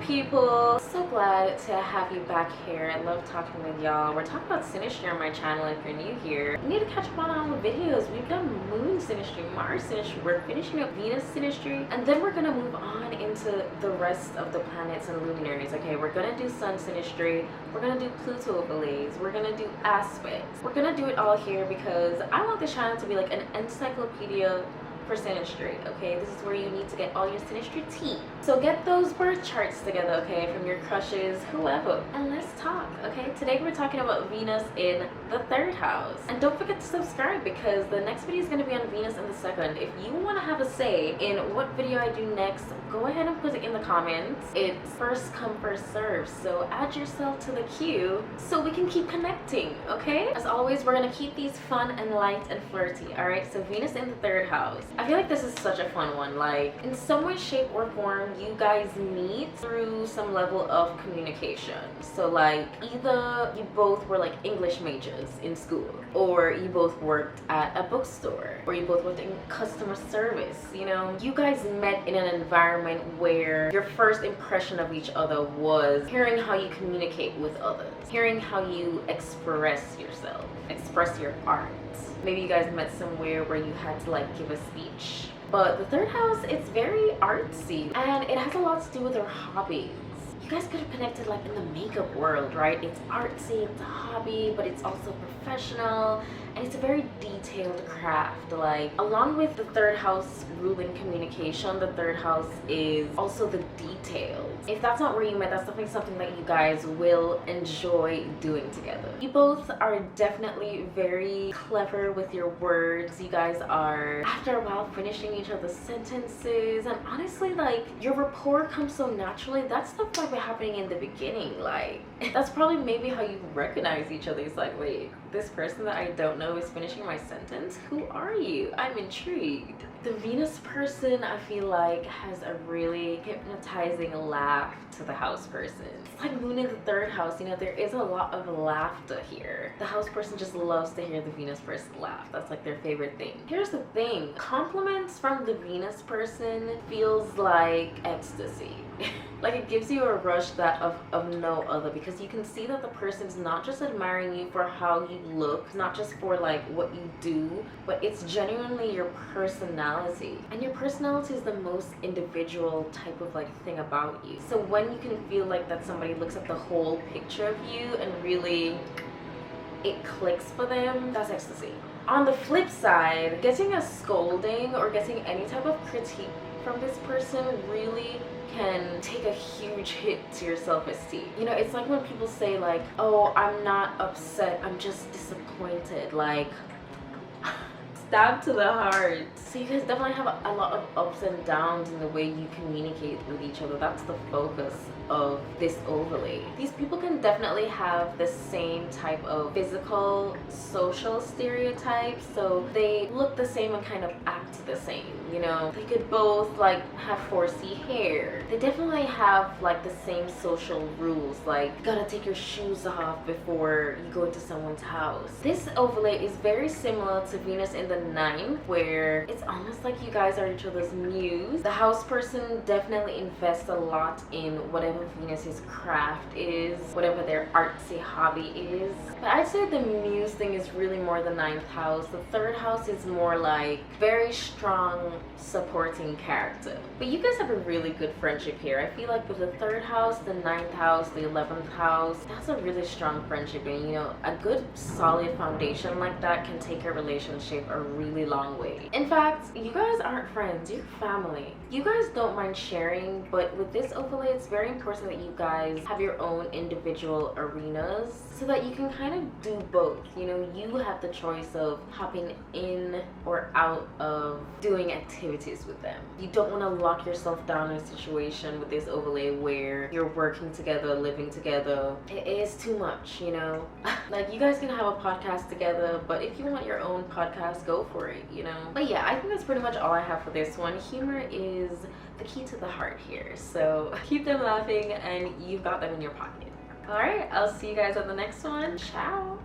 people, so glad to have you back here. I love talking with y'all. We're talking about synastry on my channel. If you're new here, you need to catch up on all the videos. We've done moon synastry, Mars synastry, we're finishing up Venus synastry, and then we're gonna move on into the rest of the planets and luminaries. Okay, we're gonna do sun synastry, we're gonna do Pluto overlays, we're gonna do aspects, we're gonna do it all here because I want this channel to be like an encyclopedia for synastry. Okay, this is where you need to get all your synastry tea. So get those birth charts together, okay, from your crushes, whoever, and let's talk. Okay, today we're talking about Venus in the 3rd house, and don't forget to subscribe because the next video is going to be on Venus in the 2nd. If you want to have a say in what video I do next, go ahead and put it in the comments. It's first come first serve, so add yourself to the queue so we can keep connecting. Okay, as always, we're going to keep these fun and light and flirty. All right, so Venus in the 3rd house. I feel like this is such a fun one. Like, in some way, shape, or form, you guys meet through some level of communication. So like, either you both were like English majors in school, or you both worked at a bookstore, or you both worked in customer service. You know, you guys met in an environment where your first impression of each other was hearing how you communicate with others, hearing how you express yourself, express your art. Maybe you guys met somewhere where you had to like give a speech. But the 3rd house, it's very artsy, and it has a lot to do with our hobbies. You guys could have connected like in the makeup world, right? It's artsy, it's a hobby, but it's also professional, and it's a very detailed craft. Like, along with the 3rd house ruling communication, the 3rd house is also the details. If that's not where you met, that's definitely something that you guys will enjoy doing together. You both are definitely very clever with your words. You guys are, after a while, finishing each other's sentences, and honestly, like, your rapport comes so naturally. That stuff might be happening in the beginning. Like, that's probably maybe how you recognize each other. It's like, wait, this person that I don't know is finishing my sentence? Who are you? I'm intrigued. The Venus person, I feel like, has a really hypnotizing laugh to the house person. It's like moon in the 3rd house, you know, there is a lot of laughter here. The house person just loves to hear the Venus person laugh. That's like their favorite thing. Here's the thing, compliments from the Venus person feels like ecstasy. Like, it gives you a rush that of no other, because you can see that the person's not just admiring you for how you look, not just for like what you do, but it's genuinely your personality. And your personality is the most individual type of like thing about you. So when you can feel like that somebody looks at the whole picture of you and really it clicks for them, that's ecstasy. On the flip side, getting a scolding or getting any type of critique from this person really can take a huge hit to your self-esteem. You know, it's like when people say like, oh, I'm not upset, I'm just disappointed. Like, stab to the heart. So you guys definitely have a lot of ups and downs in the way you communicate with each other. That's the focus of this overlay. These people can definitely have the same type of physical, social stereotypes. So they look the same and kind of act the same. You know, they could both like have 4C hair. They definitely have like the same social rules, like you gotta take your shoes off before you go into someone's house. This overlay is very similar to Venus in the 9th, where it's almost like you guys are each other's muse. The house person definitely invests a lot in whatever Venus's craft is, whatever their artsy hobby is. But I'd say the muse thing is really more the 9th house. The 3rd house is more like very strong supporting character. But you guys have a really good friendship here. I feel like with the 3rd house, the 9th house, the 11th house, that's a really strong friendship. And you know, a good solid foundation like that can take a relationship a really long way. In fact, you guys aren't friends, you're family. You guys don't mind sharing, but with this overlay, it's very important that you guys have your own individual arenas so that you can kind of do both. You know, you have the choice of hopping in or out of doing activities with them. You don't want to lock yourself down in a situation with this overlay where you're working together, living together. It is too much, you know. Like, you guys can have a podcast together, but if you want your own podcast, go for it, you know. But yeah, I think that's pretty much all I have for this one. Humor is the key to the heart here, so keep them laughing and you've got them in your pocket. All right, I'll see you guys on the next one. Ciao.